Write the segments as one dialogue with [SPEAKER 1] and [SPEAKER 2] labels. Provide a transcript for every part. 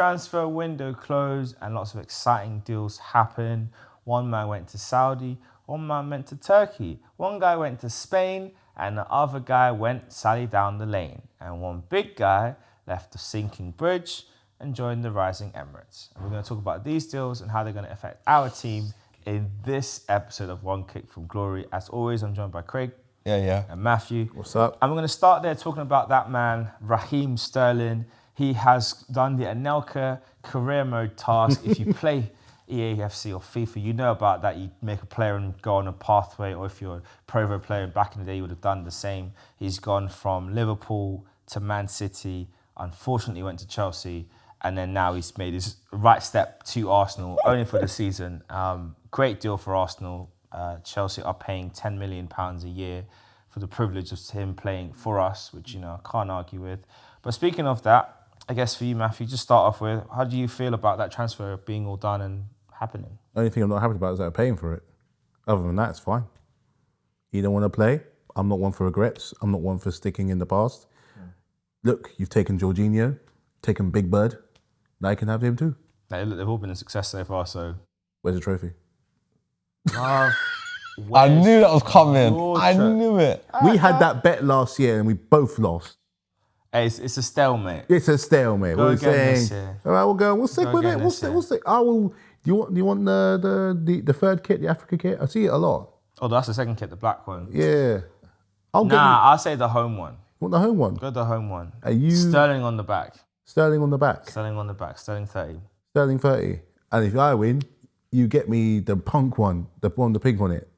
[SPEAKER 1] Transfer window closed and lots of exciting deals happen. One man went to Saudi, one man went to Turkey, one guy went to Spain, and the other guy went sadly down the lane. And one big guy left the sinking bridge and joined the rising Emirates. And we're going to talk about these deals and how they're going to affect our team in this episode of One Kick from Glory. As always, I'm joined by Craig.
[SPEAKER 2] Yeah.
[SPEAKER 1] And Matthew.
[SPEAKER 3] What's up?
[SPEAKER 1] And we're going to start there talking about that man, Raheem Sterling. He has done the Anelka career mode task. If you play EAFC or FIFA, you know about that. You make a player and go on a pathway, or if you're a Provo player back in the day, you would have done the same. He's gone from Liverpool to Man City, unfortunately went to Chelsea, and then now he's made his right step to Arsenal, only for the season. Great deal for Arsenal. Chelsea are paying £10 million a year for the privilege of him playing for us, which, you know, I can't argue with. But speaking of that, I guess for you, Matthew, just start off with, how do you feel about that transfer being all done and happening?
[SPEAKER 3] The only thing I'm not happy about is that I'm paying for it. Other than that, it's fine. You don't want to play? I'm not one for regrets. I'm not one for sticking in the past. Look, you've taken Jorginho, taken Big Bird. Now you can have him too.
[SPEAKER 1] They've all been a success so far, so...
[SPEAKER 3] Where's the trophy?
[SPEAKER 2] I knew that was coming. I knew it.
[SPEAKER 3] We had that bet last year and we both lost.
[SPEAKER 1] Hey, it's a stalemate.
[SPEAKER 3] It's a stalemate.
[SPEAKER 1] Go
[SPEAKER 3] We're
[SPEAKER 1] again
[SPEAKER 3] saying,
[SPEAKER 1] this year.
[SPEAKER 3] all right, we'll stick with it. We'll
[SPEAKER 1] this year.
[SPEAKER 3] stick. I will. Do you want the third kit, the Africa kit? I see it a lot.
[SPEAKER 1] Oh, that's the second kit, the black one.
[SPEAKER 3] Yeah. I'll get you.
[SPEAKER 1] I'll say the home one.
[SPEAKER 3] Want the home one?
[SPEAKER 1] Go the home one.
[SPEAKER 3] Are you
[SPEAKER 1] Sterling on the back.
[SPEAKER 3] Sterling on the back?
[SPEAKER 1] Sterling on the back. Sterling 30.
[SPEAKER 3] Sterling 30. And if I win, you get me the punk one, the one with the pink on it.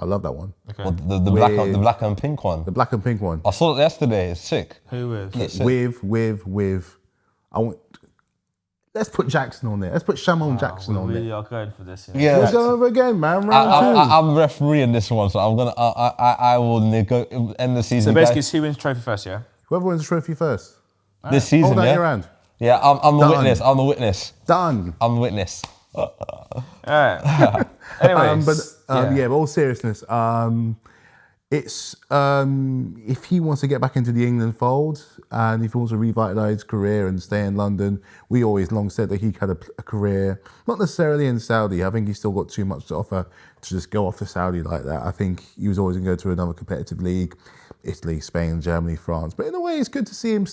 [SPEAKER 3] I love that one.
[SPEAKER 1] Okay.
[SPEAKER 2] Well, the black and pink one.
[SPEAKER 3] The black and pink one.
[SPEAKER 2] I saw it yesterday. It's sick.
[SPEAKER 1] Who with?
[SPEAKER 2] It's sick.
[SPEAKER 3] With. I want. Let's put Jackson on there. Let's put Shamon Jackson
[SPEAKER 1] we
[SPEAKER 3] on
[SPEAKER 1] really
[SPEAKER 3] there.
[SPEAKER 1] are going for this. You know?
[SPEAKER 2] Yeah.
[SPEAKER 3] Let's go over again, man. Round two.
[SPEAKER 2] I'm refereeing this one, so I'm gonna. I will end the season.
[SPEAKER 1] So basically, who wins the trophy first, yeah?
[SPEAKER 3] Whoever wins the trophy first.
[SPEAKER 2] this season,
[SPEAKER 3] Hold out
[SPEAKER 2] yeah.
[SPEAKER 3] your hand.
[SPEAKER 2] Yeah, I'm the
[SPEAKER 3] Done.
[SPEAKER 2] witness. I'm the witness.
[SPEAKER 3] Done.
[SPEAKER 2] I'm the witness.
[SPEAKER 1] All right. Anyways.
[SPEAKER 3] But all seriousness, it's if he wants to get back into the England fold and if he wants to revitalise his career and stay in London, we always long said that he had a career, not necessarily in Saudi. I think he's still got too much to offer to just go off to Saudi like that. I think he was always going to go to another competitive league, Italy, Spain, Germany, France. But in a way, it's good to see him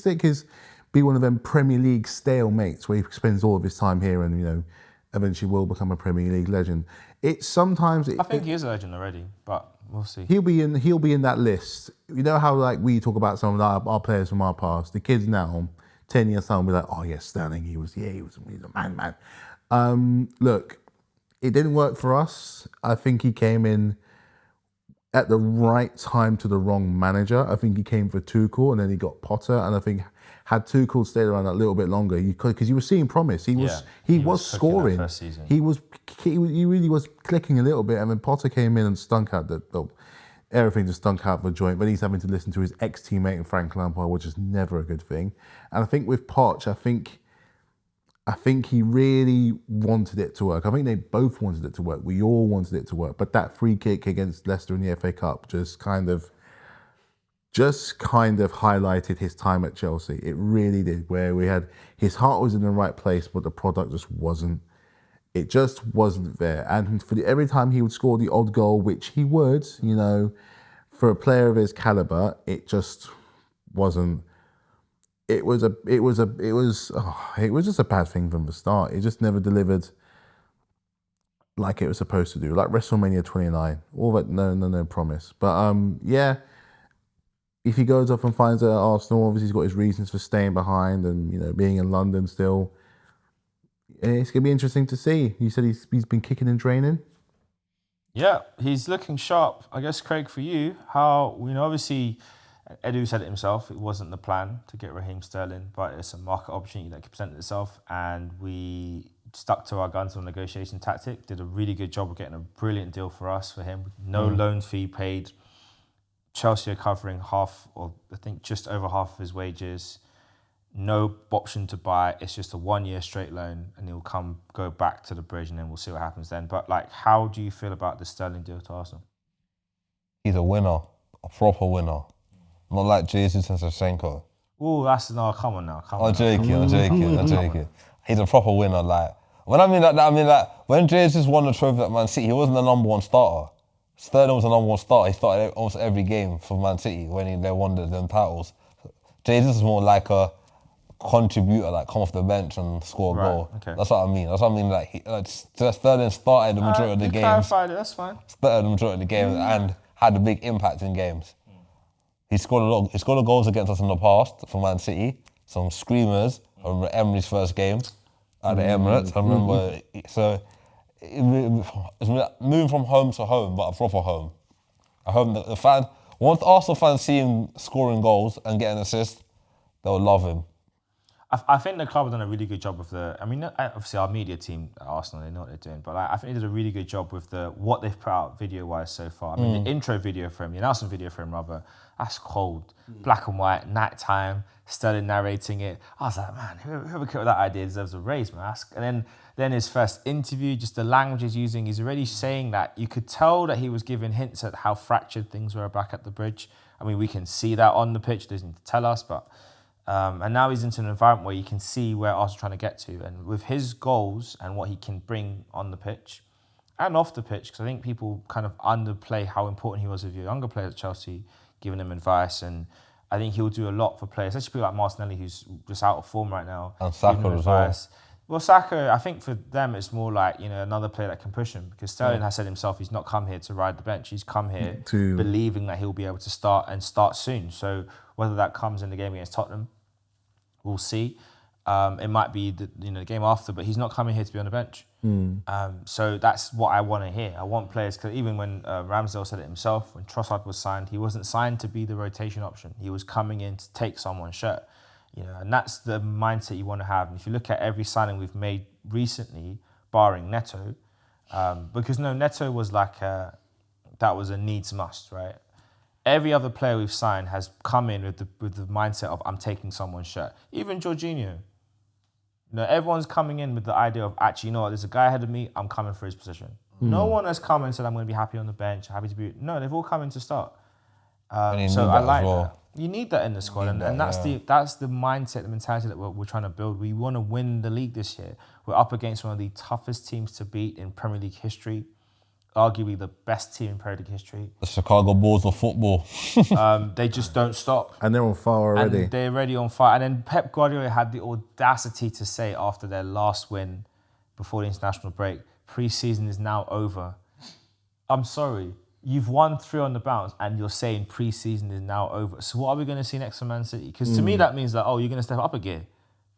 [SPEAKER 3] be one of them Premier League stalemates where he spends all of his time here and, you know, eventually will become a Premier League legend. It's sometimes...
[SPEAKER 1] I think he is a legend already, but we'll see.
[SPEAKER 3] He'll be in that list. You know how like we talk about some of our players from our past. The kids now, 10 years time, will be like, oh yeah, Sterling, he's a man. Look, it didn't work for us. I think he came in at the right time to the wrong manager. I think he came for Tuchel and then he got Potter, and I think had Tuchel stayed around a little bit longer, because you were seeing promise. He was scoring. He really was clicking a little bit, and then Potter came in and stunk out everything just stunk out the joint. But he's having to listen to his ex-teammate Frank Lampard, which is never a good thing. And I think with Poch, I think he really wanted it to work. I think they both wanted it to work. We all wanted it to work. But that free kick against Leicester in the FA Cup just kind of highlighted his time at Chelsea. It really did, where we had his heart was in the right place, but the product just wasn't. It just wasn't there. And every time he would score the odd goal, which he would, you know, for a player of his caliber, it just wasn't. It was just a bad thing from the start. It just never delivered like it was supposed to do. Like WrestleMania 29, all that no promise. But if he goes off and finds it at Arsenal, obviously he's got his reasons for staying behind and, you know, being in London still. It's going to be interesting to see. You said he's been kicking and training?
[SPEAKER 1] Yeah, he's looking sharp. I guess, Craig, for you, obviously, Edu said it himself, it wasn't the plan to get Raheem Sterling, but it's a market opportunity that could present itself, and we stuck to our guns on negotiation tactic, did a really good job of getting a brilliant deal for us, for him. No loan fee paid. Chelsea are covering half, or I think just over half of his wages. No option to buy. It's just a 1 year straight loan, and he'll go back to the bridge, and then we'll see what happens then. But like, how do you feel about the Sterling deal to Arsenal?
[SPEAKER 2] He's a winner, a proper winner. Not like Jesus and Shevchenko.
[SPEAKER 1] Oh, come on now.
[SPEAKER 2] I'm joking. He's a proper winner. Like when I mean like that, I mean like when Jesus won the trophy at Man City, he wasn't the number one starter. Sterling was the number one starter. He started almost every they won them titles. Jesus is more like a contributor, like come off the bench and score a goal.
[SPEAKER 1] Okay.
[SPEAKER 2] That's what I mean. Sterling started the majority of the games.
[SPEAKER 1] Clarified it, that's fine.
[SPEAKER 2] Started the majority of the games and had a big impact in games. He scored a goals against us in the past for Man City. Some screamers. I remember Emery's first game at the Emirates. I remember. So it's moving from home to home, but a proper home. A home that the fans. Once Arsenal fans see him scoring goals and getting assists, they'll love him.
[SPEAKER 1] I think the club have done a really good job with obviously our media team at Arsenal, they know what they're doing, but I think they did a really good job with what they've put out video-wise so far. I mean, the intro video for him, the announcement video for him, rather, that's cold. Black and white, night time, Sterling narrating it. I was like, man, whoever came up with that idea deserves a raise, man. And then his first interview, just the language he's using, he's already saying that. You could tell that he was giving hints at how fractured things were back at the bridge. I mean, we can see that on the pitch, doesn't need to tell us, but... and now he's into an environment where you can see where Arsenal's trying to get to. And with his goals and what he can bring on the pitch and off the pitch, because I think people kind of underplay how important he was with your younger players at Chelsea, giving them advice. And I think he'll do a lot for players, especially people like Martinelli, who's just out of form right now.
[SPEAKER 2] And Saka as well.
[SPEAKER 1] Well, Saka, I think for them, it's more like, another player that can push him, because Sterling has said himself he's not come here to ride the bench. He's come here believing that he'll be able to start soon. So whether that comes in the game against Tottenham, we'll see. It might be the game after, but he's not coming here to be on the bench. So that's what I want to hear. I want players, because even when Ramsdale said it himself, when Trossard was signed, he wasn't signed to be the rotation option. He was coming in to take someone's shirt. And that's the mindset you want to have. And if you look at every signing we've made recently, barring Neto, because Neto was like that was a needs must, right? Every other player we've signed has come in with the mindset of I'm taking someone's shirt. Even Jorginho. Everyone's coming in with the idea of actually, there's a guy ahead of me, I'm coming for his position. No one has come and said I'm going to be happy on the bench, happy to be. No, they've all come in to start. So I like that. You need that in the squad, and that's the mindset, the mentality that we're trying to build. We want to win the league this year. We're up against one of the toughest teams to beat in Premier League history. Arguably the best team in Premier League history.
[SPEAKER 2] The Chicago Bulls of football.
[SPEAKER 1] They just don't stop.
[SPEAKER 3] And they're on fire already.
[SPEAKER 1] And they're already on fire. And then Pep Guardiola had the audacity to say after their last win before the international break, pre-season is now over. I'm sorry. You've won 3 on the bounce and you're saying pre-season is now over. So what are we going to see next for Man City? Because to me that means that, you're going to step up a gear.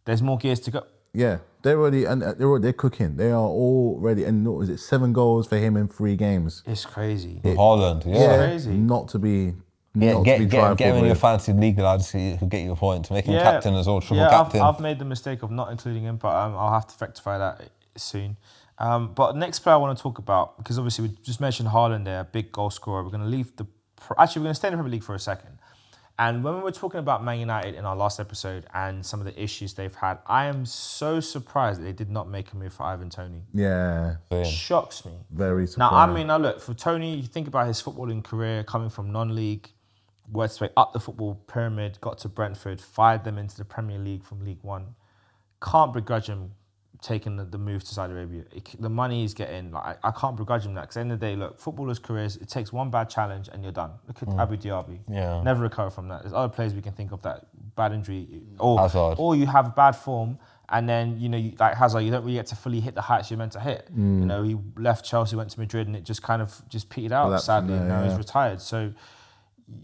[SPEAKER 1] There's more gears to go.
[SPEAKER 3] Yeah, they're cooking. They are all ready. And what was it, 7 goals for him in 3 games?
[SPEAKER 1] It's crazy.
[SPEAKER 2] Haaland,
[SPEAKER 1] It's crazy.
[SPEAKER 3] Not to be
[SPEAKER 2] get him in your fantasy league, lads, so you can get you a point. To make him captain as well, triple captain.
[SPEAKER 1] I've made the mistake of not including him, but I'll have to rectify that soon. But next player I want to talk about, because obviously we just mentioned Haaland there, a big goal scorer. We're going to leave we're going to stay in the Premier League for a second. And when we were talking about Man United in our last episode and some of the issues they've had, I am so surprised that they did not make a move for Ivan Toney.
[SPEAKER 3] Yeah.
[SPEAKER 1] Shocks me.
[SPEAKER 3] Very surprised.
[SPEAKER 1] Now look, for Toney, you think about his footballing career coming from non-league, worked his way up the football pyramid, got to Brentford, fired them into the Premier League from League One. Can't begrudge him taking the move to Saudi Arabia. The money he's getting, I can't begrudge him that, because at the end of the day, look, footballers' careers, it takes one bad challenge and you're done. Look at Abu Dhabi.
[SPEAKER 2] Yeah.
[SPEAKER 1] Never recover from that. There's other players we can think of that bad injury, or you have bad form and then, like Hazard, you don't really get to fully hit the heights you're meant to hit. He left Chelsea, went to Madrid, and it just kind of petered out, sadly, and now he's retired. So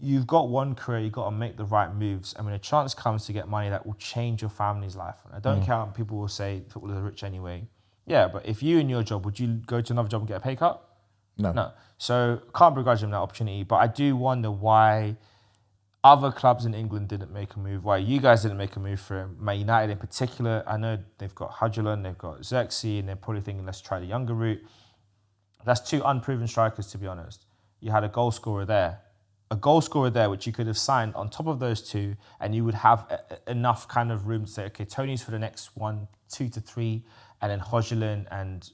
[SPEAKER 1] you've got one career, you've got to make the right moves. And when a chance comes to get money that will change your family's life, and I don't care what people will say, footballers are rich anyway. Yeah, but if you in your job, would you go to another job and get a pay cut? No. So can't begrudge them that opportunity. But I do wonder why other clubs in England didn't make a move, why you guys didn't make a move for him. Man United in particular, I know they've got Hudgerland, they've got Xerxes, and they're probably thinking, let's try the younger route. That's 2 unproven strikers, to be honest. You had a goal scorer there, which you could have signed on top of those 2, and you would have enough kind of room to say, okay, Toney's for the next 1, 2 to 3, and then Hojlund and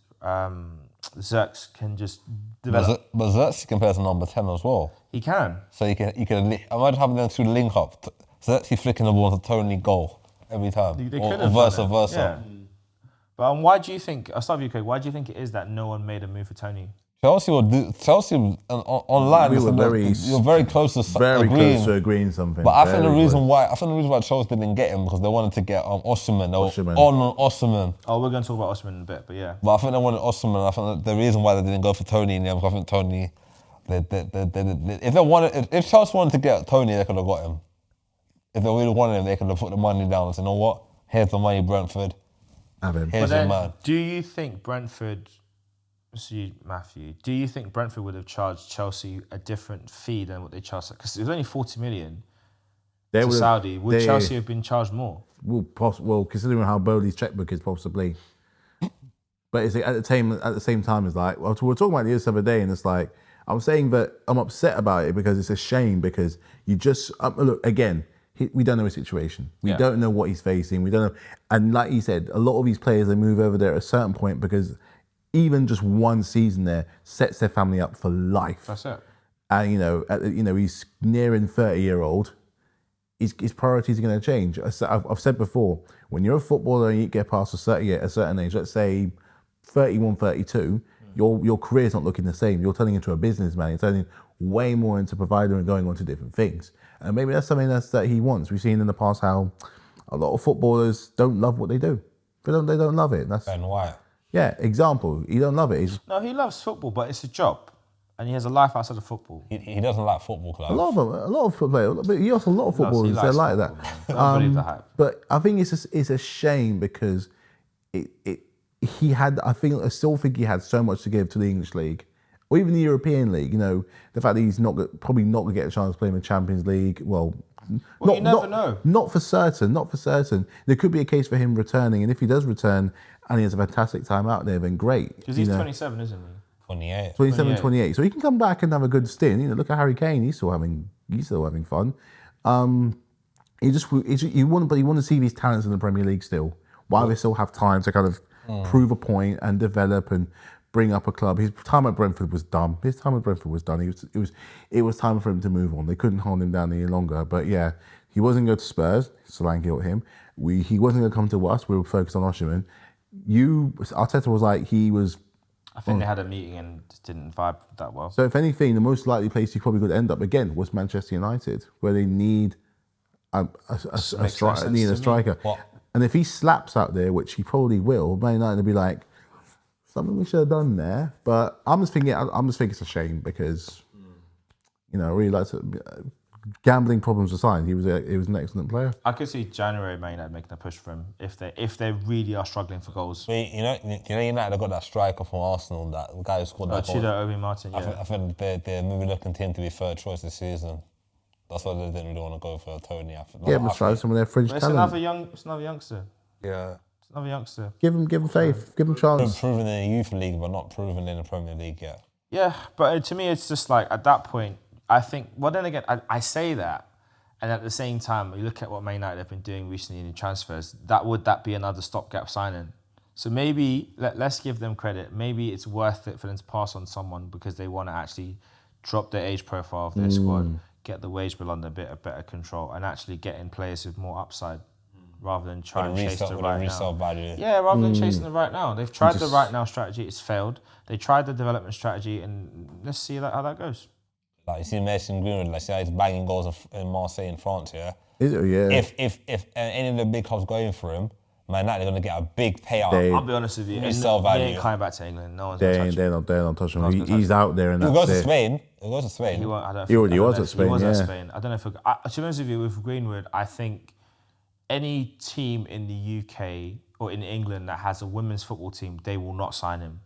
[SPEAKER 1] Xerxes can just develop.
[SPEAKER 2] But Xerxes can play as a number 10 as well.
[SPEAKER 1] He can.
[SPEAKER 2] So you can imagine having them 2 link up. Xerxes flicking the ball to Toney goal every time.
[SPEAKER 1] They
[SPEAKER 2] or versa.
[SPEAKER 1] Yeah. But why do you think? I'll start with you, Craig. Why do you think it is that no one made a move for Tony?
[SPEAKER 2] Chelsea online.
[SPEAKER 3] We were
[SPEAKER 2] you're very close to
[SPEAKER 3] very
[SPEAKER 2] agreeing.
[SPEAKER 3] close to agreeing something.
[SPEAKER 2] But I think the reason why Chelsea didn't get him because they wanted to get Osimhen. They were on Osimhen.
[SPEAKER 1] Oh, we're going to talk about Osimhen in a bit, but yeah.
[SPEAKER 2] But I think they wanted Osimhen. I think the reason why they didn't go for Tony in the end, because I think Tony, if Chelsea wanted to get Tony, they could have got him. If they really wanted him, they could have put the money down and said, you know what? Here's the money, Brentford.
[SPEAKER 3] Have him.
[SPEAKER 2] Here's your man.
[SPEAKER 1] Do you think Brentford? See, Matthew, do you think Brentford would have charged Chelsea a different fee than what they charged? Because it was only 40 million to Saudi. Would Chelsea have been charged more?
[SPEAKER 3] Well, considering how Bowley's checkbook is, possibly. But it's at the same time, it's like, well, we were talking about this the other day, and it's like, I'm saying that I'm upset about it because it's a shame because you just, look, again, we don't know his situation. We don't know what he's facing. We don't know. And like you said, a lot of these players, they move over there at a certain point because even just one season there sets their family up for life.
[SPEAKER 1] That's it.
[SPEAKER 3] And he's nearing 30-year-old. His priorities are going to change. I've said before, when you're a footballer and you get past a certain age, let's say 31, 32, your career's not looking the same. You're turning into a businessman. You're turning way more into provider and going on to different things. And maybe that's something that he wants. We've seen in the past how a lot of footballers don't love what they do. They don't love it.
[SPEAKER 2] Ben White.
[SPEAKER 3] Yeah, example. He don't love it.
[SPEAKER 1] No, he loves football, but it's a job. And he has a life outside of football.
[SPEAKER 2] He doesn't like football, Clive.
[SPEAKER 3] A lot of players, but he also a lot of footballers they're like that.
[SPEAKER 1] I don't believe the hype.
[SPEAKER 3] But I think it's a shame because he had. I still think he had so much to give to the English League or even the European League. The fact that he's probably not going to get a chance to play in the Champions League. Well,
[SPEAKER 1] you never know.
[SPEAKER 3] Not for certain. There could be a case for him returning, and if he does return and he has a fantastic time out there, then great.
[SPEAKER 1] Because he's 27, isn't he?
[SPEAKER 2] 28.
[SPEAKER 3] 27, 28. So he can come back and have a good stint. Look at Harry Kane. He's still having fun. You want to see these talents in the Premier League still, while they still have time to kind of prove a point and develop and bring up a club. His time at Brentford was dumb. It was time for him to move on. They couldn't hold him down any longer. But yeah, he wasn't going to Spurs. Solanke got him. He wasn't going to come to us. We were focused on Osimhen. Arteta was like, he was.
[SPEAKER 1] I think they had a meeting and just didn't vibe that well.
[SPEAKER 3] So if anything, the most likely place he probably could end up again was Manchester United, where they need a striker. And if he slaps out there, which he probably will, Man United will be like, something we should have done there. But I'm just thinking it's a shame because, I really like to. Gambling problems aside, he was an excellent player.
[SPEAKER 1] I could see January Man United making a push for him if they really are struggling for goals.
[SPEAKER 2] But United have got that striker from Arsenal, that guy who scored that goal.
[SPEAKER 1] Chido Obi Martin, yeah.
[SPEAKER 2] I think they're moving to continue to be third choice this season. That's why they didn't really want to go for Tony.
[SPEAKER 3] But try some of their fringe talent.
[SPEAKER 1] It's another youngster.
[SPEAKER 2] Yeah.
[SPEAKER 1] It's another youngster.
[SPEAKER 3] Give him faith. Give him chance.
[SPEAKER 2] Proven in the youth league, but not proven in the Premier League yet.
[SPEAKER 1] Yeah, but to me, it's just like at that point. I think, well, then again, I say that, and at the same time, you look at what Man United have been doing recently in transfers, would that be another stopgap signing? So maybe, let's give them credit, maybe it's worth it for them to pass on someone because they want to actually drop the age profile of their squad, get the wage bill under a bit of better control, and actually get in players with more upside rather than trying to chase the right now.
[SPEAKER 2] Value.
[SPEAKER 1] Yeah, rather than chasing the right now. They've tried the right now strategy, it's failed. They tried the development strategy, and let's see how that goes.
[SPEAKER 2] Like you see Mason Greenwood, see how he's banging goals in Marseille in France, yeah?
[SPEAKER 3] Is it? Yeah.
[SPEAKER 2] If any of the big clubs going for him, Man United are going to get a big payout.
[SPEAKER 1] I'll be honest with you,
[SPEAKER 2] resale value.
[SPEAKER 1] They ain't coming back to England. No one's going to touch him.
[SPEAKER 3] They're not touching him. He's out there and that's it.
[SPEAKER 2] He'll go to Spain.
[SPEAKER 1] He
[SPEAKER 3] already was at Spain,
[SPEAKER 1] He was at Spain. I don't know if... to be honest with you, with Greenwood, I think any team in the UK or in England that has a women's football team, they will not sign him.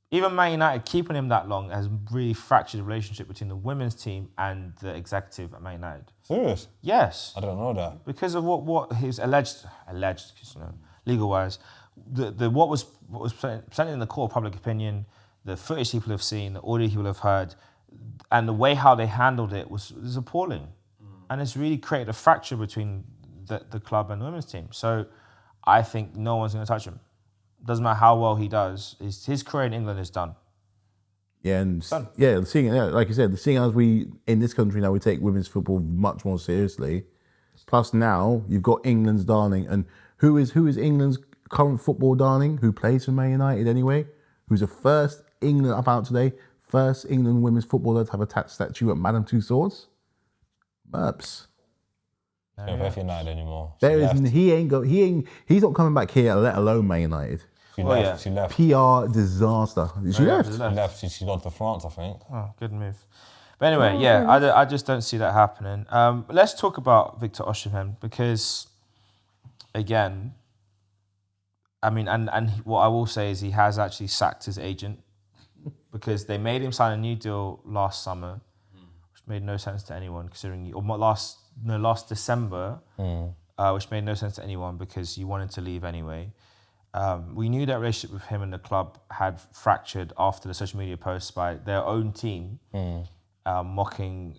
[SPEAKER 1] Even Man United, keeping him that long has really fractured the relationship between the women's team and the executive at Man United.
[SPEAKER 2] Serious?
[SPEAKER 1] Yes.
[SPEAKER 2] I don't know that.
[SPEAKER 1] Because of what his alleged, legal-wise, what was presented in the court of public opinion, the footage people have seen, the audio people have heard, and the way how they handled it was appalling. And it's really created a fracture between the club and the women's team. So I think no one's going to touch him. Doesn't matter how well he does. His career in England is done.
[SPEAKER 3] Yeah, and like you said, seeing as we in this country now we take women's football much more seriously. Plus now you've got England's darling, and who is England's current football darling who plays for Man United anyway, who's the first England, I found today, first England women's footballer to have a statue at Madame Tussauds? Merps.
[SPEAKER 2] Don't play for United anymore.
[SPEAKER 3] He's not coming back here, let alone Man United.
[SPEAKER 2] She left.
[SPEAKER 3] PR disaster. She left.
[SPEAKER 2] She left. She's gone to France, I think.
[SPEAKER 1] Oh, good move. But anyway, I just don't see that happening. Let's talk about Victor Osimhen because, again, I mean, and what I will say is he has actually sacked his agent because they made him sign a new deal last summer, which made no sense to anyone considering, last December, which made no sense to anyone because he wanted to leave anyway. We knew that relationship with him and the club had fractured after the social media posts by their own team mocking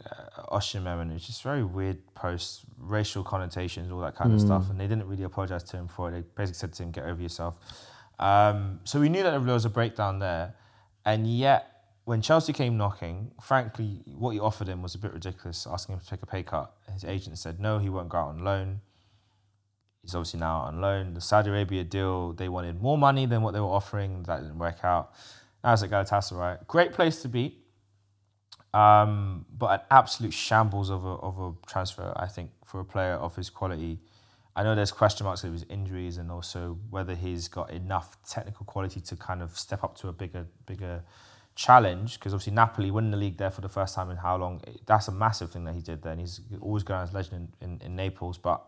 [SPEAKER 1] Osimhen, and it's just very weird posts, racial connotations, all that kind of stuff, and they didn't really apologise to him for it. They basically said to him, get over yourself. So we knew that there was a breakdown there, and yet when Chelsea came knocking, frankly, what he offered him was a bit ridiculous, asking him to take a pay cut. His agent said no, he won't go out on loan. He's obviously now on loan. The Saudi Arabia deal, they wanted more money than what they were offering. That didn't work out. Now it's at Galatasaray. Great place to be, but an absolute shambles of a transfer, I think, for a player of his quality. I know there's question marks over his injuries and also whether he's got enough technical quality to kind of step up to a bigger challenge, because obviously Napoli winning the league there for the first time in how long, that's a massive thing that he did there, and he's always going as legend in Naples, but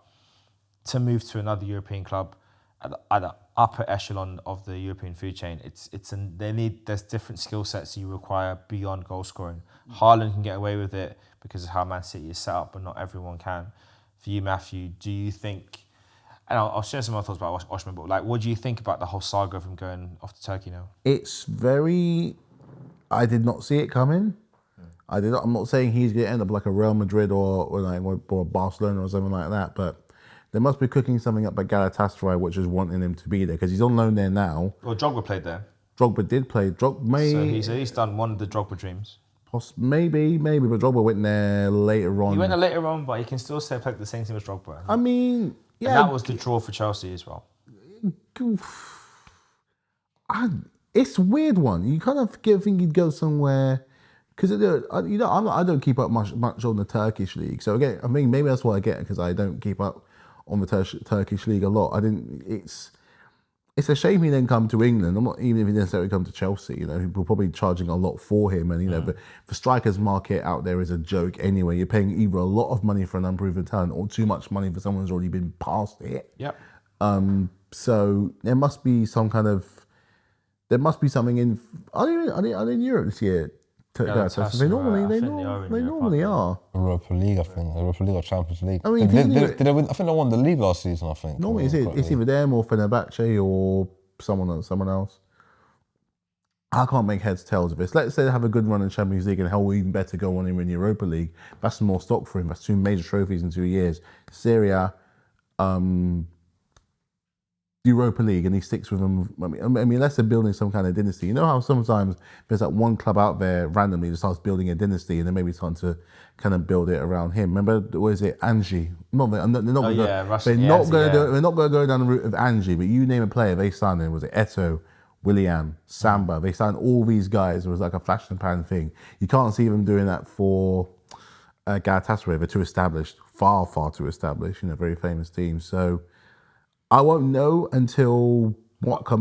[SPEAKER 1] to move to another European club at the upper echelon of the European food chain, there's different skill sets you require beyond goal scoring. Haaland can get away with it because of how Man City is set up, but not everyone can. For you, Matthew, do you think, and I'll share some more thoughts about Osimhen, but like, what do you think about the whole saga of him going off to Turkey now?
[SPEAKER 3] I did not see it coming. I'm not saying he's going to end up like a Real Madrid or a Barcelona or something like that, but they must be cooking something up at Galatasaray, which is wanting him to be there because he's on loan there now.
[SPEAKER 1] Well, Drogba played there.
[SPEAKER 3] Drogba did play.
[SPEAKER 1] So he's at least done one of the Drogba dreams.
[SPEAKER 3] Maybe, but Drogba went there later on.
[SPEAKER 1] He went there later on, but he can still say play the same team as Drogba.
[SPEAKER 3] I mean, yeah.
[SPEAKER 1] And that was the draw for Chelsea as well.
[SPEAKER 3] It's a weird one. You kind of think he'd go somewhere because I don't keep up much on the Turkish league. So again, I mean, maybe that's why I get it, because I don't keep up on the Turkish league a lot. It's a shame he didn't come to England. I'm not even if he necessarily come to Chelsea. People are probably charging a lot for him, and the strikers market out there is a joke anyway. You're paying either a lot of money for an unproven talent or too much money for someone who's already been past it.
[SPEAKER 1] Yep.
[SPEAKER 3] So there must be something in. Are they in Europe this year? They normally are.
[SPEAKER 2] Europa League, I think. Europa League or Champions League.
[SPEAKER 3] I mean,
[SPEAKER 2] did they win? I think they won the league last season, I think.
[SPEAKER 3] Normally it's either them or Fenerbahce or someone else. I can't make heads tails of this. Let's say they have a good run in Champions League and hell, even better go on him in Europa League. That's some more stock for him. That's 2 major trophies in 2 years. Serie A, Europa League, and he sticks with them. I mean, unless they're building some kind of dynasty. You know how sometimes there's that one club out there randomly that starts building a dynasty, and then maybe starting to kind of build it around him. Remember, what is it, Angie? They're not going to go down the route of Angie, but you name a player, they signed him. Was it Eto'o, Willian, Samba? They signed all these guys. It was like a flash in the pan thing. You can't see them doing that for Galatasaray. They're too established, far too established. Very famous team. So I won't know until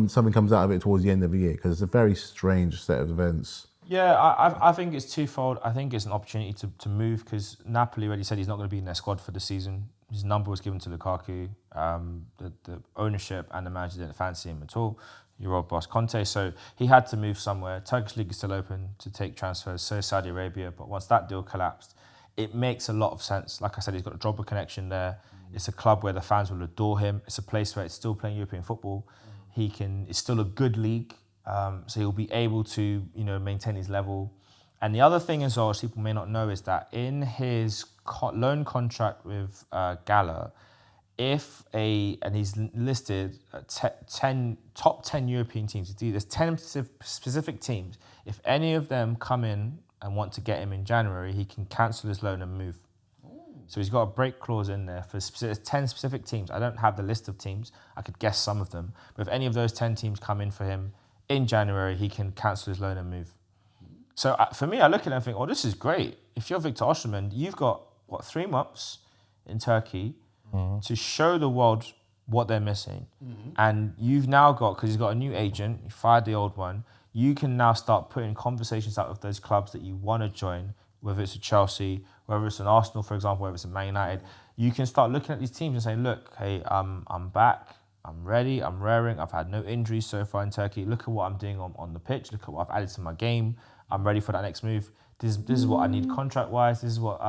[SPEAKER 3] something comes out of it towards the end of the year, because it's a very strange set of events.
[SPEAKER 1] Yeah, I think it's twofold. I think it's an opportunity to move, because Napoli already said he's not going to be in their squad for the season. His number was given to Lukaku. The ownership and the manager didn't fancy him at all. Your old boss Conte, so he had to move somewhere. Turkish league is still open to take transfers, so is Saudi Arabia. But once that deal collapsed, it makes a lot of sense. Like I said, he's got a Drogba connection there. It's a club where the fans will adore him. It's a place where it's still playing European football. It's still a good league, so he'll be able to, maintain his level. And the other thing as well, as people may not know, is that in his loan contract with Gala, and he's listed top 10 European teams. There's 10 specific teams. If any of them come in and want to get him in January, he can cancel his loan and move. So he's got a break clause in there for 10 specific teams. I don't have the list of teams. I could guess some of them. But if any of those 10 teams come in for him in January, he can cancel his loan and move. So for me, I look at it and think, oh, this is great. If you're Victor Osimhen, you've got, 3 months in Turkey to show the world what they're missing. And you've now got, because he's got a new agent, you fired the old one, you can now start putting conversations out with those clubs that you want to join, whether it's a Chelsea, whether it's an Arsenal, for example, whether it's a Man United. You can start looking at these teams and say, look, hey, I'm back, I'm ready, I'm raring, I've had no injuries so far in Turkey. Look at what I'm doing on the pitch, look at what I've added to my game. I'm ready for that next move. This is what I need contract-wise. This is what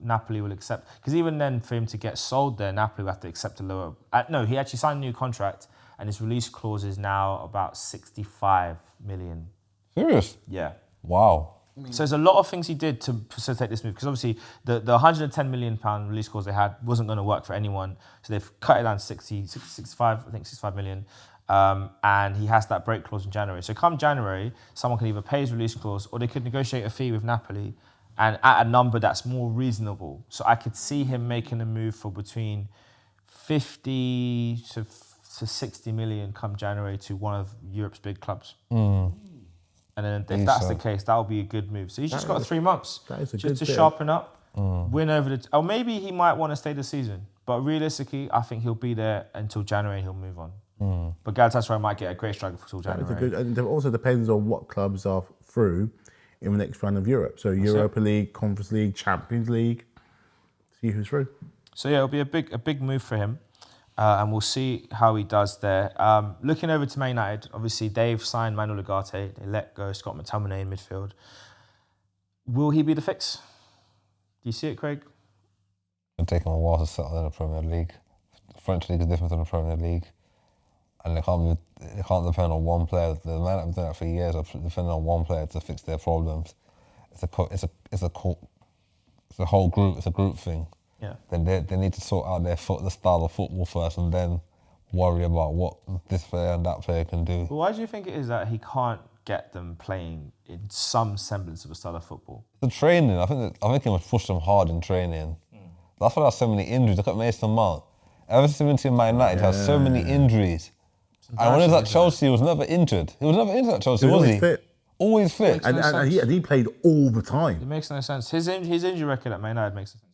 [SPEAKER 1] Napoli will accept. Because even then, for him to get sold there, Napoli will have to accept a lower... no, he actually signed a new contract, and his release clause is now about 65 million.
[SPEAKER 2] Serious?
[SPEAKER 1] Yeah.
[SPEAKER 2] Wow.
[SPEAKER 1] So there's a lot of things he did to facilitate this move, because obviously the 110 million pound release clause they had wasn't going to work for anyone. So they've cut it down to 65 million. And he has that break clause in January. So come January, someone can either pay his release clause or they could negotiate a fee with Napoli and at a number that's more reasonable. So I could see him making a move for between 50 to 60 million come January to one of Europe's big clubs. And then if that's the case, that would be a good move. So he's just got 3 months just to sharpen up, win over or maybe he might want to stay this season. But realistically, I think he'll be there until January and he'll move on. But Galatasaray might get a great striker until January.
[SPEAKER 3] And it also depends on what clubs are through in the next round of Europe. So Europa League, Conference League, Champions League. See who's through.
[SPEAKER 1] So yeah, it'll be a big move for him. And we'll see how he does there. Looking over to Man United, obviously they've signed Manuel Ugarte. They let go Scott McTominay in midfield. Will he be the fix? Do you see it, Craig?
[SPEAKER 2] It'll take him a while to settle in the Premier League. The French League is different than the Premier League. And they can't depend on one player. The Man that have been doing that for years are depending on one player to fix their problems. It's a whole group. It's a group thing.
[SPEAKER 1] Yeah.
[SPEAKER 2] Then they need to sort out the style of football first, and then worry about what this player and that player can do.
[SPEAKER 1] But why do you think it is that he can't get them playing in some semblance of a style of football?
[SPEAKER 2] The training, I think he must push them hard in training. That's why there's so many injuries. Look at Mason Mount. Ever since he went to Man United, he has so many injuries. And when he was at Chelsea, he was never injured. He was never injured at Chelsea, was he?
[SPEAKER 3] Fit.
[SPEAKER 2] Always fit.
[SPEAKER 3] And he played all the time.
[SPEAKER 1] It makes no sense. His injury record at Man United makes no sense.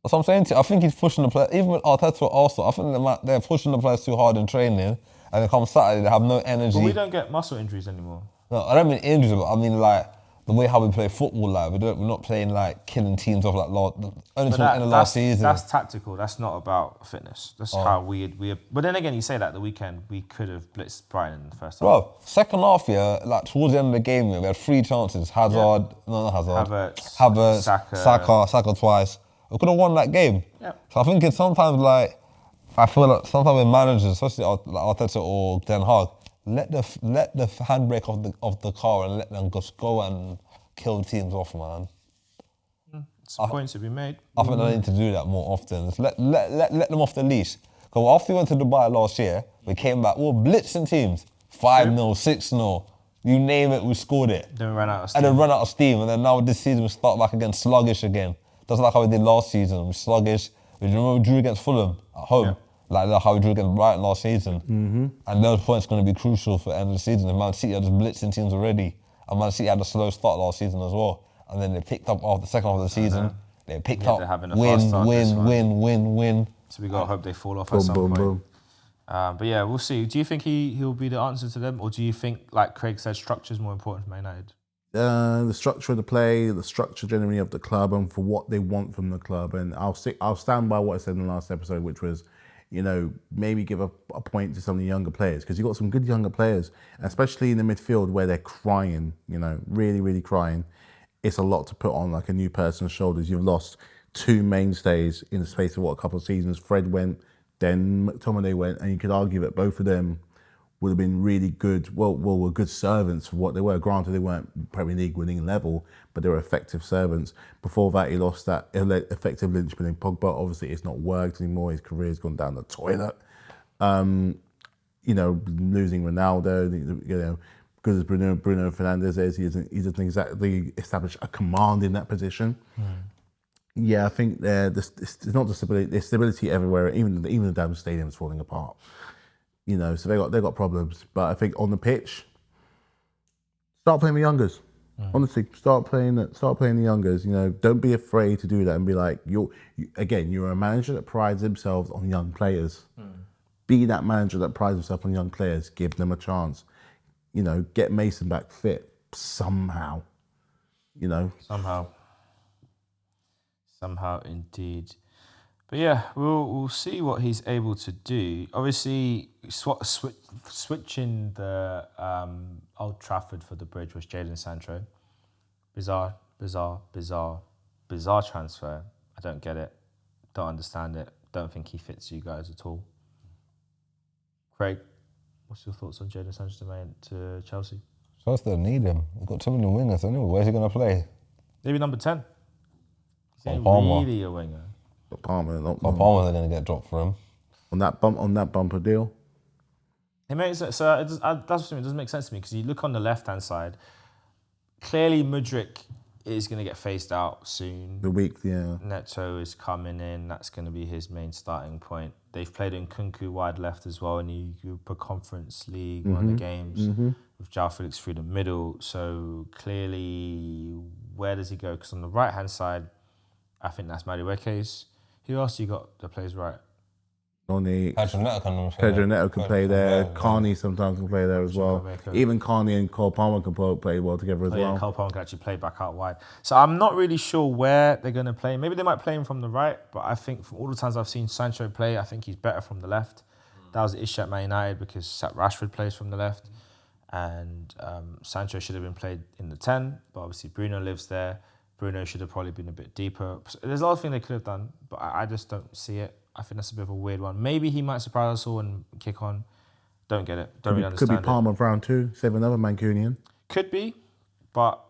[SPEAKER 2] That's what I'm saying to you. I think he's pushing the players, even with Arteta also, I think they're pushing the players too hard in training, and then come Saturday, they have no energy.
[SPEAKER 1] But we don't get muscle injuries anymore.
[SPEAKER 2] No, I don't mean injuries, but I mean like the way how we play football. Like we're not playing like killing teams off like only till the end of last season.
[SPEAKER 1] That's tactical. That's not about fitness. That's how we. But then again, you say that the weekend we could have blitzed Brighton in the first half.
[SPEAKER 2] Bro, second half, yeah, like towards the end of the game, we had 3 chances. Havertz, Saka twice. We could have won that game.
[SPEAKER 1] Yep.
[SPEAKER 2] So I think it's sometimes like, I feel like sometimes with managers, especially like Arteta or Den Haag, let the handbrake of the car and let them just go and kill teams off, man.
[SPEAKER 1] It's a point to be made.
[SPEAKER 2] I think they need to do that more often. Just let them off the leash. Because after we went to Dubai last year, we came back, we were blitzing teams. 5-0, 6-0, you name it, we scored it.
[SPEAKER 1] Then we ran out of steam.
[SPEAKER 2] And then run out of steam. And then now this season we start back again sluggish again. Just like how we did last season, we're sluggish. We drew against Fulham at home, like how we drew against Brighton last season. And those points are going to be crucial for the end of the season. And Man City are just blitzing teams already. And Man City had a slow start last season as well. And then they picked up after the second half of the season. They picked up win.
[SPEAKER 1] So we got to hope they fall off at some point. But yeah, we'll see. Do you think he'll be the answer to them? Or do you think, like Craig said, structure is more important for Man United?
[SPEAKER 3] The structure of the play, the structure generally of the club, and for what they want from the club. And I'll stand by what I said in the last episode, which was, maybe give a point to some of the younger players, because you've got some good younger players, especially in the midfield where they're crying, really, really crying. It's a lot to put on like a new person's shoulders. You've lost 2 mainstays in the space of a couple of seasons. Fred went, then McTominay went, and you could argue that both of them would have been really good, were good servants for what they were. Granted, they weren't Premier League winning level, but they were effective servants. Before that, he lost that effective linchpin in Pogba. Obviously, it's not worked anymore. His career's gone down the toilet. Losing Ronaldo, good as Bruno Fernandes is, he doesn't exactly establish a command in that position. Yeah, I think it's not the stability. There's stability everywhere. Even the damn stadium's falling apart. So they got problems. But I think on the pitch, start playing the youngers. Honestly, start playing the youngers. Don't be afraid to do that and be like, you're a manager that prides himself on young players. Be that manager that prides himself on young players. Give them a chance. Get Mason back fit somehow.
[SPEAKER 1] Somehow, indeed. But yeah, we'll see what he's able to do. Obviously, switching the Old Trafford for the Bridge was Jadon Sancho. Bizarre transfer. I don't get it. Don't understand it. Don't think he fits you guys at all. Craig, what's your thoughts on Jadon Sancho to Chelsea?
[SPEAKER 2] Chelsea don't need him. We've got too many wingers anyway. Where's he going to play?
[SPEAKER 1] Maybe number 10. He's ain't
[SPEAKER 2] Palmer.
[SPEAKER 1] really a winger.
[SPEAKER 3] Palmer's
[SPEAKER 2] Palmer's going to get dropped for him.
[SPEAKER 3] On that bumper deal.
[SPEAKER 1] It makes that's what I mean. It doesn't make sense to me because you look on the left-hand side. Clearly, Mudryk is going to get phased out soon.
[SPEAKER 3] The week, yeah.
[SPEAKER 1] Neto is coming in. That's going to be his main starting point. They've played in Nkunku wide left as well in the Europa Conference League, one of the games, with João Felix through the middle. So clearly, where does he go? Because on the right-hand side, I think that's Madueke's. Who else you got that plays right?
[SPEAKER 3] Pedro Neto can play there. Carney sometimes can play there as well. Even Carney and Cole Palmer can play well together as well.
[SPEAKER 1] Yeah, Cole Palmer can actually play back out wide. So I'm not really sure where they're going to play. Maybe they might play him from the right, but I think from all the times I've seen Sancho play, I think he's better from the left. That was the issue at Man United because Rashford plays from the left, and Sancho should have been played in the 10, but obviously Bruno lives there. Bruno should have probably been a bit deeper. So there's a lot of things they could have done, but I just don't see it. I think that's a bit of a weird one. Maybe he might surprise us all and kick on. Don't get it. Don't really understand it.
[SPEAKER 3] Could be Palmer round 2, save another Mancunian.
[SPEAKER 1] Could be, but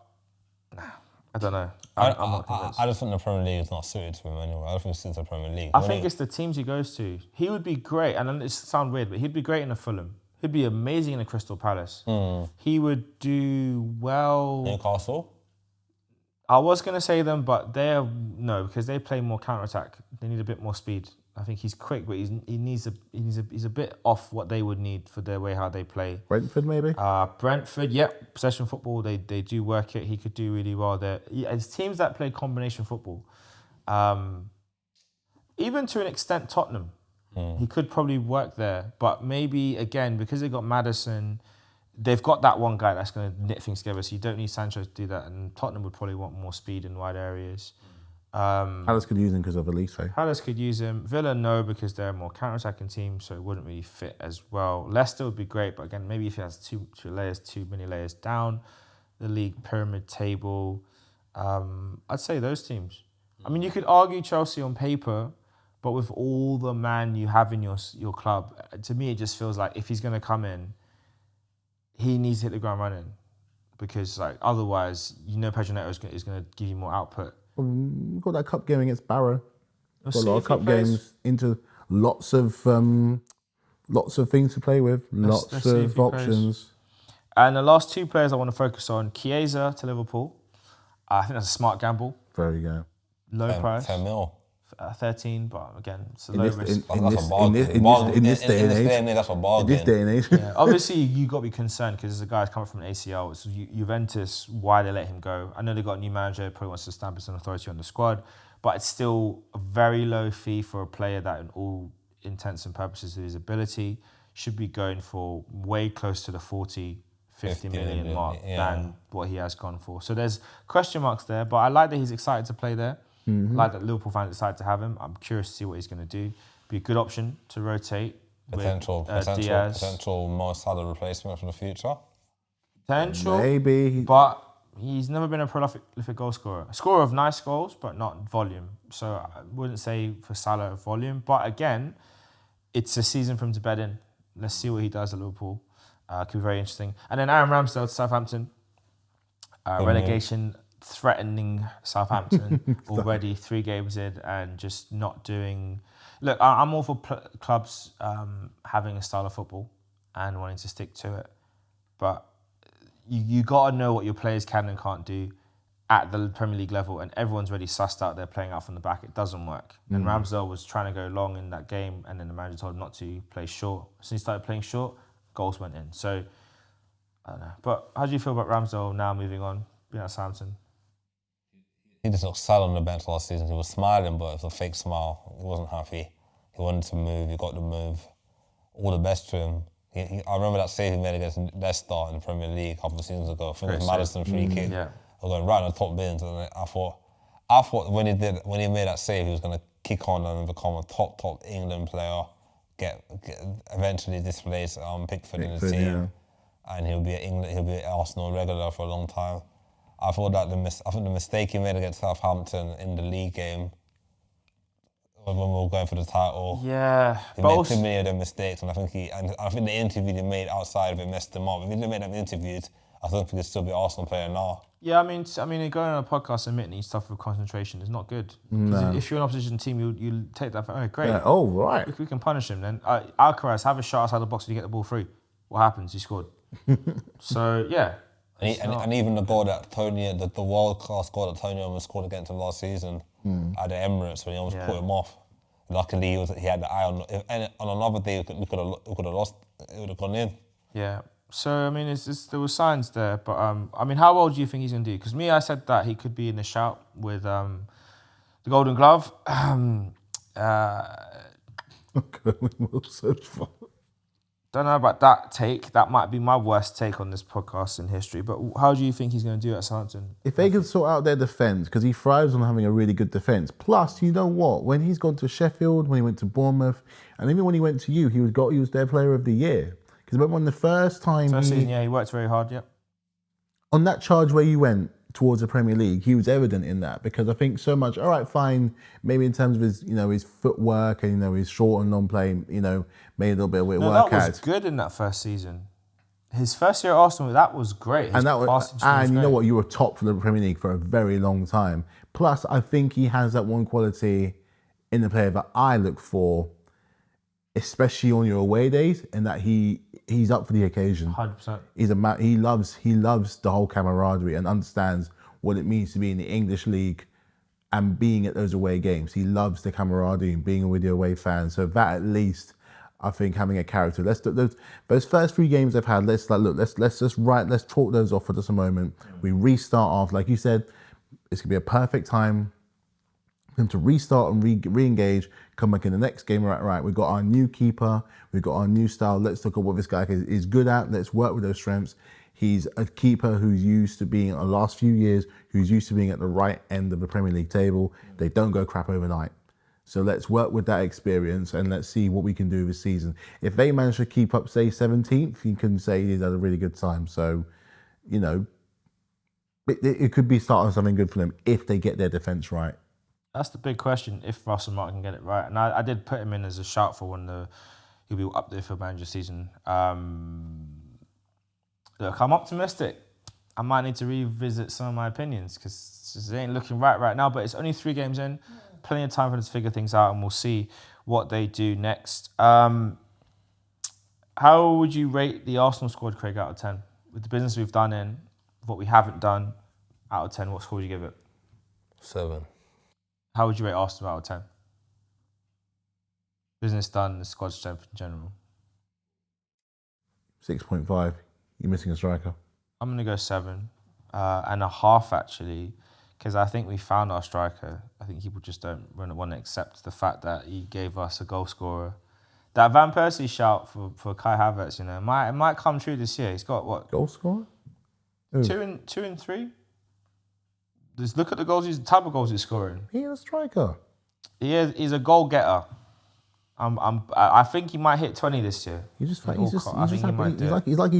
[SPEAKER 1] I don't know. I'm not convinced.
[SPEAKER 2] I just think the Premier League is not suited to him anyway. I don't think he suits the Premier League.
[SPEAKER 1] I think it's the teams he goes to. He would be great, and it sounds weird, but he'd be great in a Fulham. He'd be amazing in a Crystal Palace. He would do well.
[SPEAKER 2] Newcastle?
[SPEAKER 1] I was going to say them, but because they play more counter-attack. They need a bit more speed. I think he's quick, but he's a bit off what they would need for their way how they play.
[SPEAKER 3] Brentford maybe.
[SPEAKER 1] Brentford, possession football. They do work it. He could do really well there. It's teams that play combination football. Even to an extent, Tottenham. He could probably work there, but maybe again because they got Maddison, they've got that one guy that's going to knit things together. So you don't need Sancho to do that, and Tottenham would probably want more speed in wide areas.
[SPEAKER 3] Palace could use him because of Elise.
[SPEAKER 1] Palace could use him. Villa, no, because they're a more counter-attacking team, so it wouldn't really fit as well. Leicester would be great, but again, maybe if he has too many layers down the league pyramid table, I'd say those teams. I mean, you could argue Chelsea on paper, but with all the man you have in your club, to me, it just feels like if he's going to come in, he needs to hit the ground running, because otherwise, Pedro Neto is going to give you more output.
[SPEAKER 3] We've got that cup game against Barrow. Got a lot of cup games into lots of things to play with, lots of options.
[SPEAKER 1] And the last two players I want to focus on: Chiesa to Liverpool. I think that's a smart gamble.
[SPEAKER 3] There you go.
[SPEAKER 1] Low price.
[SPEAKER 2] 10 mil.
[SPEAKER 1] 13, but again, it's a low risk.
[SPEAKER 3] In this day and age,
[SPEAKER 2] that's a bargain.
[SPEAKER 3] In this day and age.
[SPEAKER 1] Yeah, obviously, you got to be concerned because there's a guy coming from an ACL. It's Juventus, why they let him go. I know they got a new manager, probably wants to stamp his own authority on the squad, but it's still a very low fee for a player that, in all intents and purposes of his ability, should be going for way close to the 50 million mark than what he has gone for. So there's question marks there, but I like that he's excited to play there. I like that Liverpool fans decided to have him. I'm curious to see what he's going to do. Be a good option to rotate
[SPEAKER 2] potential Mo Salah replacement for the future.
[SPEAKER 1] Potential,
[SPEAKER 3] maybe,
[SPEAKER 1] but he's never been a prolific goal scorer. A scorer of nice goals, but not volume. So I wouldn't say for Salah volume. But again, it's a season for him to bed in. Let's see what he does at Liverpool. Could be very interesting. And then Aaron Ramsdale to Southampton. Relegation threatening Southampton already 3 games in and just not doing. Look, I'm all for clubs having a style of football and wanting to stick to it, but you got to know what your players can and can't do, at the Premier League level, and everyone's already sussed out they're playing out from the back. It doesn't work. And Ramsdale was trying to go long in that game, and then the manager told him not to play short. As soon as he started playing short, goals went in. So, I don't know. But how do you feel about Ramsdale now moving on, being at Southampton?
[SPEAKER 2] He just looked sad on the bench last season. He was smiling, but it was a fake smile. He wasn't happy. He wanted to move. He got the move. All the best to him. I remember that save he made against Leicester in the Premier League a couple of seasons ago. I think it was Maddison free kick.
[SPEAKER 1] Yeah.
[SPEAKER 2] I was going right on the top bins, and I thought when he made that save, he was going to kick on and become a top England player. Get eventually displace Pickford in the team, and he'll be an Arsenal regular for a long time. I thought that I think the mistake he made against Southampton in the league game when we were going for the title.
[SPEAKER 1] Yeah,
[SPEAKER 2] he made too many of them mistakes, and I think the interview he made outside of it messed him up. If he didn't make them interviews, I don't think he'd still be an Arsenal player now.
[SPEAKER 1] Yeah, I mean, going on a podcast admitting he's tough with concentration is not good. No. If you're an opposition team, you take that. Oh, great.
[SPEAKER 3] Yeah. Oh, right.
[SPEAKER 1] We can punish him then. Alcaraz, have a shot outside the box when you get the ball through. What happens? He scored. So yeah.
[SPEAKER 2] And even the goal that Tony, the world-class goal that Tony almost scored against him last season at the Emirates when he almost put him off. Luckily, he had the eye on. On another day, we could have lost. It would have gone in.
[SPEAKER 1] Yeah. So I mean, there were signs there, but I mean, how well do you think he's gonna do? Because I said that he could be in the shout with the Golden Glove. Don't know about that take. That might be my worst take on this podcast in history. But how do you think he's going to do at Southampton?
[SPEAKER 3] If they can sort out their defence, because he thrives on having a really good defence. Plus, you know what? When he's gone to Sheffield, when he went to Bournemouth, and even when he went to you, he was their Player of the Year. Because remember when the first time
[SPEAKER 1] season, he worked very hard. Yep.
[SPEAKER 3] On that charge where you went towards the Premier League, he was evident in that, because I think so much. All right, fine. Maybe in terms of his, his footwork and his short and long play, made a little bit of work out.
[SPEAKER 1] That was good in that first season. His first year at Arsenal, that was great.
[SPEAKER 3] And you know what? You were top for the Premier League for a very long time. Plus, I think he has that one quality in the player that I look for, especially on your away days, and that he's up for the occasion.
[SPEAKER 1] 100%.
[SPEAKER 3] He loves the whole camaraderie and understands what it means to be in the English league and being at those away games. He loves the camaraderie and being with the away fans. So that at least, I think, having a character. Those first 3 games they've had. Let's talk those off for just a moment. We restart off, like you said. It's gonna be a perfect time for him to restart and re-engage. Come back in the next game. Right. We've got our new keeper. We've got our new style. Let's look at what this guy is good at. Let's work with those strengths. He's a keeper who's used to being, the last few years, who's used to being at the right end of the Premier League table. They don't go crap overnight. So let's work with that experience and let's see what we can do this season. If they manage to keep up, say, 17th, you can say he's had a really good time. So, it could be starting something good for them if they get their defence right.
[SPEAKER 1] That's the big question, if Russell Martin can get it right. And I did put him in as a shout for he'll be up there for manager season. Look, I'm optimistic. I might need to revisit some of my opinions because it ain't looking right now, but it's only 3 games in. Plenty of time for them to figure things out, and we'll see what they do next. How would you rate the Arsenal squad, Craig, out of 10? With the business we've done in, what we haven't done, out of 10, what score would you give it?
[SPEAKER 2] 7.
[SPEAKER 1] How would you rate Arsenal out of 10? Business done, the squad strength in general.
[SPEAKER 3] 6.5. You're missing a striker.
[SPEAKER 1] I'm going to go 7.5 actually, because I think we found our striker. I think people just don't want to accept the fact that he gave us a goal scorer. That Van Persie shout for Kai Havertz, it might come true this year. He's got what?
[SPEAKER 3] Goal scorer?
[SPEAKER 1] 2 and 3. Just look at the goals. The type of goals he's scoring.
[SPEAKER 3] He's a striker.
[SPEAKER 1] He's a goal getter. I think he might hit 20 this year.
[SPEAKER 3] He's like he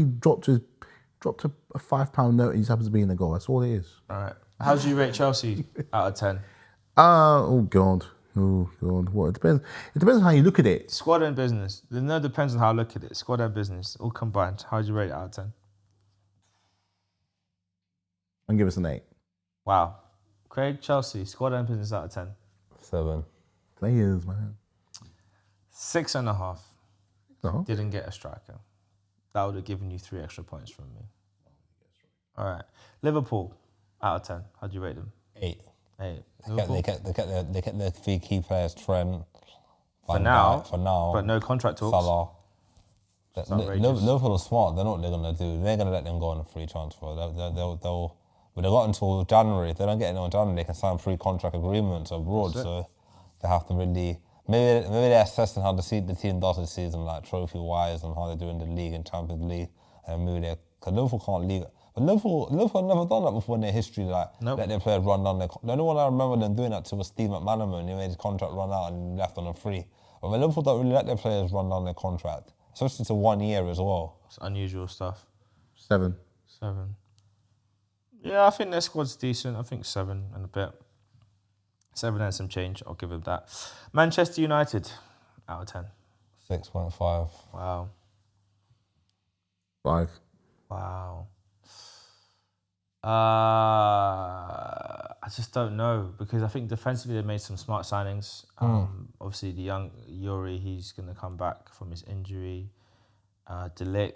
[SPEAKER 3] dropped a £5 note and he just happens to be in the goal. That's all it is.
[SPEAKER 1] All right. How do you rate Chelsea out of 10?
[SPEAKER 3] Oh God. What? It depends. It depends on how you look at it.
[SPEAKER 1] Squad and business. It depends on how I look at it. Squad and business, all combined. How do you rate it out of 10?
[SPEAKER 3] And give us an 8.
[SPEAKER 1] Wow. Craig, Chelsea, squad and business out of 10.
[SPEAKER 2] 7.
[SPEAKER 3] Players, man.
[SPEAKER 1] 6.5.
[SPEAKER 3] No.
[SPEAKER 1] Didn't get a striker. That would have given you 3 extra points from me. All right. Liverpool. Out of 10. How do you rate them?
[SPEAKER 2] 8.
[SPEAKER 1] 8.
[SPEAKER 2] They kept their 3 key players, Trent,
[SPEAKER 1] For
[SPEAKER 2] Van
[SPEAKER 1] now.
[SPEAKER 2] Dijk, for now.
[SPEAKER 1] But no contract talks.
[SPEAKER 2] Salah.
[SPEAKER 1] outrageous.
[SPEAKER 2] Liverpool are smart. They know what they're gonna do. They're gonna let them go on a free transfer. They'll but they've got until January. If they don't get anyone in January, they can sign free contract agreements abroad. So they have to really maybe they're assessing how the team does this season, like trophy wise, and how they do in the league and Champions League, and maybe because Liverpool can't leave. But Liverpool have never done that before in their history. Like let their players run down their. The only one I remember them doing that to was Steve McManaman. He made his contract run out and left on a free. But Liverpool don't really let their players run down their contract, especially to 1 year as well.
[SPEAKER 1] It's unusual stuff.
[SPEAKER 3] 7.
[SPEAKER 1] 7. Yeah, I think their squad's decent. I think 7 and a bit. 7 and some change. I'll give them that. Manchester United, out of 10.
[SPEAKER 2] 6.5.
[SPEAKER 1] Wow.
[SPEAKER 3] 5.
[SPEAKER 1] Wow. I just don't know because I think defensively they made some smart signings. Obviously, the young Yuri, he's going to come back from his injury. De Ligt,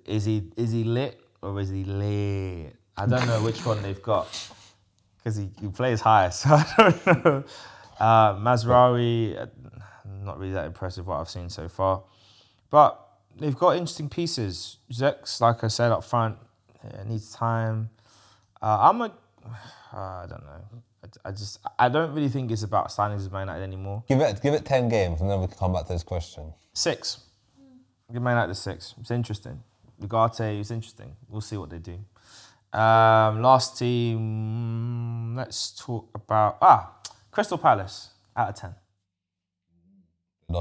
[SPEAKER 1] is he lit or is he lit? I don't know which one they've got because he plays high, so I don't know. Mazraoui, not really that impressive what I've seen so far, but they've got interesting pieces. Zex, like I said up front, needs time. I don't know. I don't really think it's about signings with Man United anymore.
[SPEAKER 2] Give it 10 games and then we can come back to this question.
[SPEAKER 1] 6. Give Man United 6. It's interesting. Ugarte is interesting. We'll see what they do. Last team, let's talk about Crystal Palace out of 10.
[SPEAKER 2] They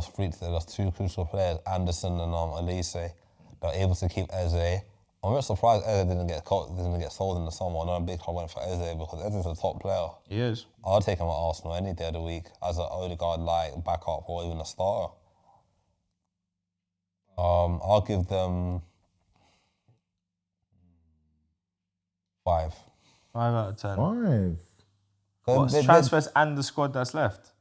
[SPEAKER 2] lost 2 crucial players, Anderson and Elise. They're able to keep Eze. I'm really surprised Eze didn't get sold in the summer. I know a big club went for Eze because Eze's a top player.
[SPEAKER 1] He is.
[SPEAKER 2] I'll take him at Arsenal any day of the week as an Odegaard backup or even a starter. I'll give them 5.
[SPEAKER 1] 5 out of 10.
[SPEAKER 3] 5.
[SPEAKER 1] What's transfers and the squad that's left?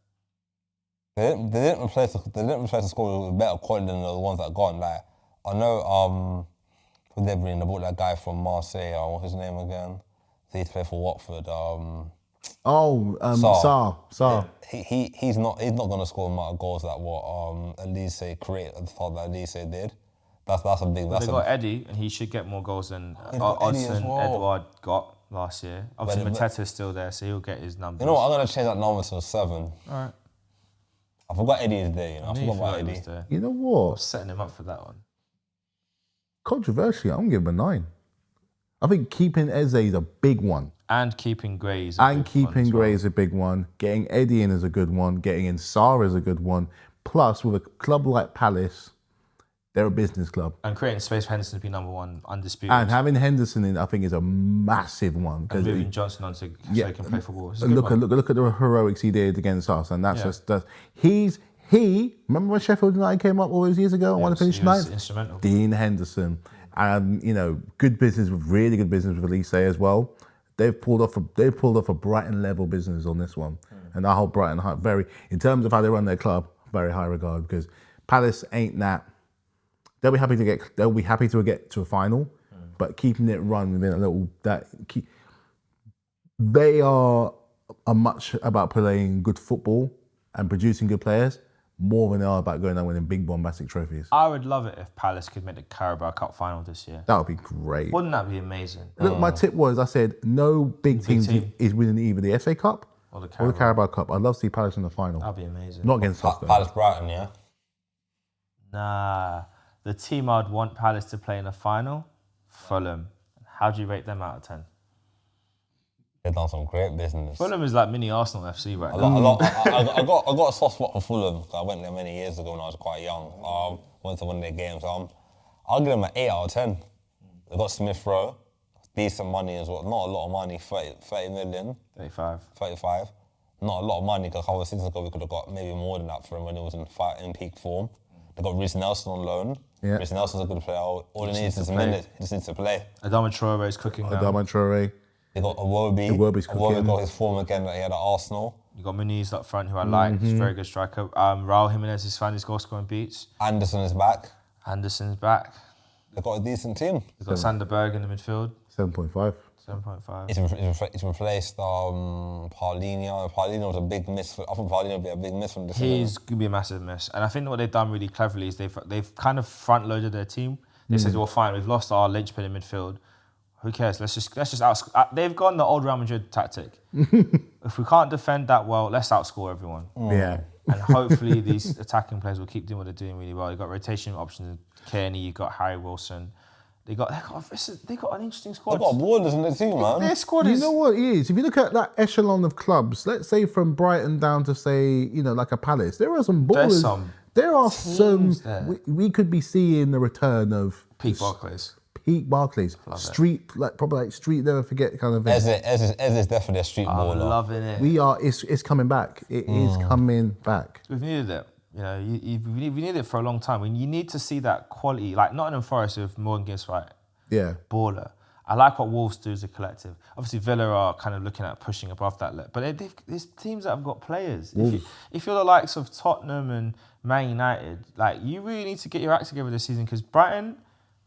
[SPEAKER 2] They didn't replace the squad with better quality than the ones that gone. Like I know who they bring. They brought that guy from Marseille. What's his name again? He used to play for Watford.
[SPEAKER 3] Sarr.
[SPEAKER 2] He's not gonna score the amount of goals that what Elise created at the start that Elise did. That's a big.
[SPEAKER 1] They got Eddie, and he should get more goals than Odsonne Edouard got last year. Obviously, Mateta's still there, so he'll get his numbers.
[SPEAKER 2] You know what? I'm gonna change that number to 7.
[SPEAKER 1] All right.
[SPEAKER 2] I forgot Eddie is there. I forgot about Eddie.
[SPEAKER 3] You know
[SPEAKER 1] I was
[SPEAKER 3] what?
[SPEAKER 1] setting him up for that one.
[SPEAKER 3] Controversially, I'm giving him a 9. I think keeping Eze is a big one.
[SPEAKER 1] And keeping Gray is
[SPEAKER 3] a big one. Getting Eddie in is a good one. Getting in Sarr is a good one. Plus, with a club like Palace, they're a business club.
[SPEAKER 1] And creating space for Henderson to be number 1, undisputed.
[SPEAKER 3] And having Henderson in, I think, is a massive one.
[SPEAKER 1] And moving Johnson on so he can play football. Look
[SPEAKER 3] at the heroics he did against us, and that's remember when Sheffield United came up all those years ago and wanted to finish ninth?
[SPEAKER 1] Instrumental.
[SPEAKER 3] Dean Henderson. Good business really good business with Elise as well. They've pulled off a Brighton level business on this one. And I hold Brighton very, in terms of how they run their club, very high regard because Palace ain't that. They'll be happy to get to a final, but keeping it run within a little they are much about playing good football and producing good players more than they are about going and winning big bombastic trophies.
[SPEAKER 1] I would love it if Palace could make the Carabao Cup final this year.
[SPEAKER 3] That would be great.
[SPEAKER 1] Wouldn't that be amazing?
[SPEAKER 3] Look, my tip was, I said, no big team is winning either the FA Cup or the Carabao Cup. I'd love to see Palace in the final.
[SPEAKER 1] That'd be amazing.
[SPEAKER 3] Not against us, though.
[SPEAKER 2] Palace Brighton, yeah?
[SPEAKER 1] Nah. The team I'd want Palace to play in the final, Fulham. How do you rate them out of 10?
[SPEAKER 2] They've done some great business.
[SPEAKER 1] Fulham is like mini Arsenal FC right now.
[SPEAKER 2] I got a soft spot for Fulham. I went there many years ago when I was quite young. Went to one of their games. I'll give them an 8 out of 10. They got Smith Rowe, decent money as well. Not a lot of money, 30 million. 35. Not a lot of money because a couple of seasons ago we could have got maybe more than that for him when he was in peak form. They got Reece Nelson on loan. Yeah. Reece Nelson's a good player. All he needs is a minute. He just needs to play.
[SPEAKER 1] Adama Traore is cooking now.
[SPEAKER 3] Adama Traore.
[SPEAKER 2] They got Iwobi.
[SPEAKER 3] Iwobi's cooking.
[SPEAKER 2] Iwobi got his form again that he had at Arsenal.
[SPEAKER 1] You got Muniz up front, who I like. He's a very good striker. Raul Jimenez has found his goal scoring beats.
[SPEAKER 2] Anderson is back.
[SPEAKER 1] Anderson's back.
[SPEAKER 2] They've got a decent team.
[SPEAKER 1] They've got Sanderberg in the midfield.
[SPEAKER 3] 7.5.
[SPEAKER 1] 7.5.
[SPEAKER 2] It's replaced Paulinho. Paulinho was a big miss. I think Paulinho will be a big miss from this season.
[SPEAKER 1] He's going to be a massive miss. And I think what they've done really cleverly is they've kind of front-loaded their team. They said, well, fine, we've lost our linchpin in midfield. Who cares? Let's just they've gone the old Real Madrid tactic. If we can't defend that well, let's outscore everyone.
[SPEAKER 3] Yeah.
[SPEAKER 1] And hopefully these attacking players will keep doing what they're doing really well. You've got rotation options. Kearney, you've got Harry Wilson. They got an interesting squad.
[SPEAKER 2] They've got ballers in the team, man.
[SPEAKER 1] Their squad is...
[SPEAKER 3] You know what it is? If you look at that echelon of clubs, let's say from Brighton down to say, like a Palace, there are some ballers. There are some. We could be seeing the return of
[SPEAKER 1] Peak Barclays.
[SPEAKER 3] Street, proper street, never forget kind of thing.
[SPEAKER 2] Ez is definitely a street baller.
[SPEAKER 1] I'm loving it.
[SPEAKER 3] It's coming back. It is coming back.
[SPEAKER 1] We've needed it. We needed it for a long time. You need to see that quality, like Nottingham Forest with Morgan Gibbs, right?
[SPEAKER 3] Yeah.
[SPEAKER 1] Baller. I like what Wolves do as a collective. Obviously, Villa are kind of looking at pushing above that. But there's teams that have got players. If you're the likes of Tottenham and Man United, you really need to get your act together this season because Brighton...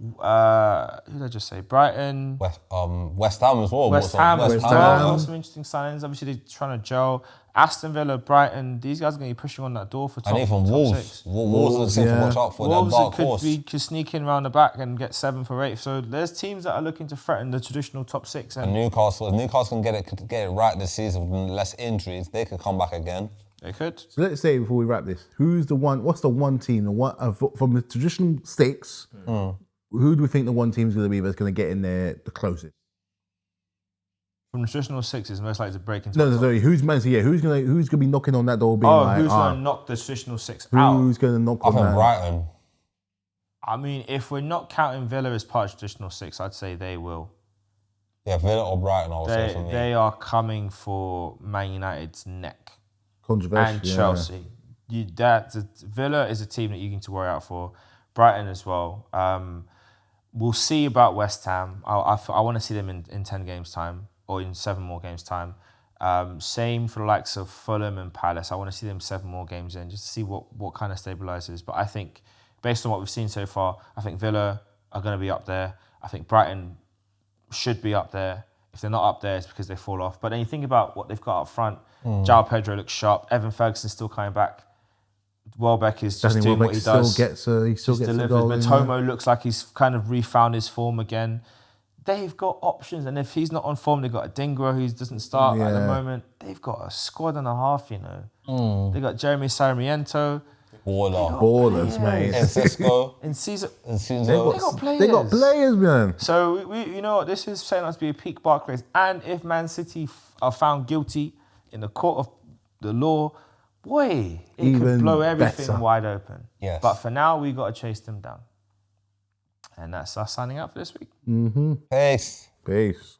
[SPEAKER 1] who did I just say? Brighton.
[SPEAKER 2] West Ham as well.
[SPEAKER 1] West Ham got some interesting signings. Obviously, they're trying to gel. Aston Villa, Brighton. These guys are going to be pushing on that door for top.
[SPEAKER 2] And even Wolves. Wolves are the team to watch out for.
[SPEAKER 1] Wolves
[SPEAKER 2] dark horse.
[SPEAKER 1] could sneak in around the back and get 7th or 8th. So there's teams that are looking to threaten the traditional top 6.
[SPEAKER 2] And Newcastle can get it right this season with less injuries. They could come back again.
[SPEAKER 1] They could.
[SPEAKER 3] So let's say before we wrap this, what's the one team from the traditional 6? Who do we think the one team's going to be that's going to get in there the closest?
[SPEAKER 1] From the traditional 6 is most likely to break into.
[SPEAKER 3] No, sorry. Who's going to be knocking on that door? Being
[SPEAKER 1] who's going to knock the traditional 6 out?
[SPEAKER 3] Who's going to knock on that?
[SPEAKER 2] I think Brighton.
[SPEAKER 1] I mean, if we're not counting Villa as part of traditional 6, I'd say they will.
[SPEAKER 2] Yeah, Villa or Brighton, I would say for me.
[SPEAKER 1] They are coming for Man United's neck.
[SPEAKER 3] Controversial.
[SPEAKER 1] And Chelsea. Villa is a team that you need to worry out for. Brighton as well. We'll see about West Ham. I want to see them in 10 games' time or in 7 more games' time. Same for the likes of Fulham and Palace. I want to see them 7 more games in just to see what kind of stabilises. But I think, based on what we've seen so far, I think Villa are going to be up there. I think Brighton should be up there. If they're not up there, it's because they fall off. But then you think about what they've got up front. João Pedro looks sharp. Evan Ferguson's still coming back. Welbeck is just doing what he does.
[SPEAKER 3] He still gets a goal.
[SPEAKER 1] Matomo looks like he's kind of refound his form again. They've got options, and if he's not on form, they've got a Dingra who doesn't start at the moment. They've got a squad and a half, They've got Jeremy Sarmiento.
[SPEAKER 3] Ballers, mate.
[SPEAKER 2] And Cisco.
[SPEAKER 1] In season.
[SPEAKER 3] They got players, man.
[SPEAKER 1] So, you know what? This is setting up to be a peak Barclays. And if Man City are found guilty in the court of the law, boy, it could blow everything wide open.
[SPEAKER 2] Yes.
[SPEAKER 1] But for now, we got to chase them down. And that's us signing out for this week.
[SPEAKER 3] Mm-hmm.
[SPEAKER 2] Peace.
[SPEAKER 3] Peace.